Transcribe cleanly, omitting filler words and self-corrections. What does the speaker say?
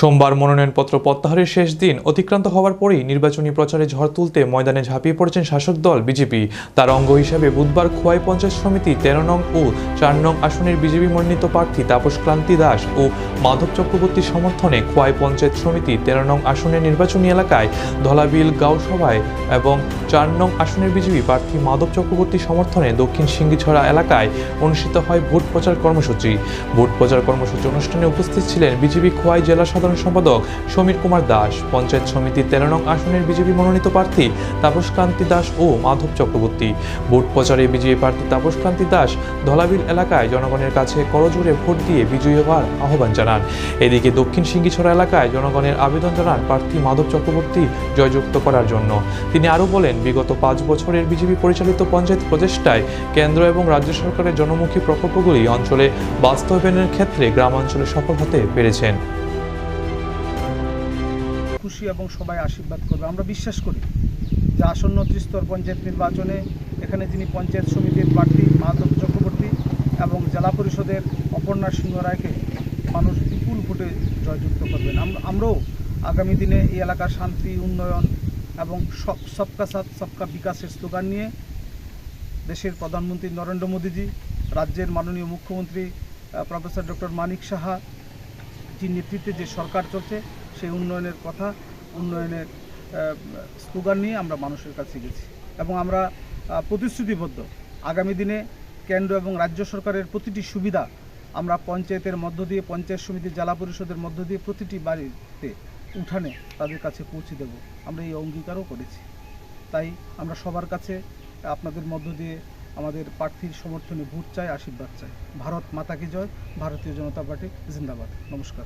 সোমবার মনোনয়নপত্র প্রত্যাহারের শেষ দিন অতিক্রান্ত হওয়ার পরেই নির্বাচনী প্রচারে ঝড় তুলতে ময়দানে ঝাঁপিয়ে পড়েছেন শাসক দল বিজেপি। তার অঙ্গ হিসেবে বুধবার খোয়াই পঞ্চায়েত সমিতি ১৩ নং ও ৪ নং আসনের বিজেপি মনোনীত প্রার্থী তাপস কান্তি দাস ও মাধব চক্রবর্তীর সমর্থনে খোয়াই পঞ্চায়েত সমিতি ১৩ নং আসনের নির্বাচনী এলাকায় ধলাবিল গাঁও সভায় এবং ৪ নং আসনের বিজেপি প্রার্থী মাধব চক্রবর্তীর সমর্থনে দক্ষিণ সিঙ্গিছড়া এলাকায় অনুষ্ঠিত হয় ভোট প্রচার কর্মসূচি। ভোট প্রচার কর্মসূচি অনুষ্ঠানে উপস্থিত ছিলেন বিজেপি খোয়াই জেলা সাধারণ সম্পাদক সমীর কুমার দাস, পঞ্চায়েত সমিতির ১৩ নং আসনের বিজেপি মনোনীত প্রার্থী তাপস কান্তি দাস ও মাধব চক্রবর্তী। ভোট প্রচারে বিজেপি প্রার্থী তাপস কান্তি দাস ধলাবিল এলাকায় জনগণের কাছে করজোড়ে ভোট দিয়ে বিজয়ী হওয়ার আহ্বান জানান। এদিকে দক্ষিণ সিঙ্গিছড়া এলাকায় জনগণের আবেদন জানান প্রার্থী মাধব চক্রবর্তী জয়যুক্ত করার জন্য। তিনি আরও বলেন, বিগত ৫ বছরের বিজেপি পরিচালিত পঞ্চায়েত প্রচেষ্টায় কেন্দ্র এবং রাজ্য সরকারের জনমুখী প্রকল্পগুলি অঞ্চলে বাস্তবায়নের ক্ষেত্রে গ্রামাঞ্চলে সফল হতে পেরেছেন। খুশি এবং সবাই আশীর্বাদ করবে। আমরা বিশ্বাস করি যে আসন্ন ত্রিস্তর পঞ্চায়েত নির্বাচনে এখানে যিনি পঞ্চায়েত সমিতির প্রার্থী মাধব চক্রবর্তী এবং জেলা পরিষদের অপর্ণা সিংহ রায়কে মানুষ বিপুল ভোটে জয়যুক্ত করবেন। আমরাও আগামী দিনে এই এলাকার শান্তি, উন্নয়ন এবং সবকা সাথ সবকা বিকাশের স্লোগান নিয়ে দেশের প্রধানমন্ত্রী নরেন্দ্র মোদীজি, রাজ্যের মাননীয় মুখ্যমন্ত্রী প্রফেসর ডক্টর মানিক সাহা যে নেতৃত্বে যে সরকার চলছে সেই উন্নয়নের কথা, উন্নয়নের স্লোগান নিয়ে আমরা মানুষের কাছে গেছি এবং আমরা প্রতিশ্রুতিবদ্ধ আগামী দিনে কেন্দ্র এবং রাজ্য সরকারের প্রতিটি সুবিধা আমরা পঞ্চায়েতের মধ্য দিয়ে, পঞ্চায়েত সমিতি, জেলা পরিষদের মধ্য দিয়ে প্রতিটি বাড়িতে উঠানে তাদের কাছে পৌঁছে দেব। আমরা এই অঙ্গীকারও করেছি। তাই আমরা সবার কাছে আপনাদের মধ্য দিয়ে আমাদের প্রার্থীর সমর্থনে ভোট চাই, আশীর্বাদ চাই। ভারত মাতা কি জয়, ভারতীয় জনতা পার্টি জিন্দাবাদ। নমস্কার।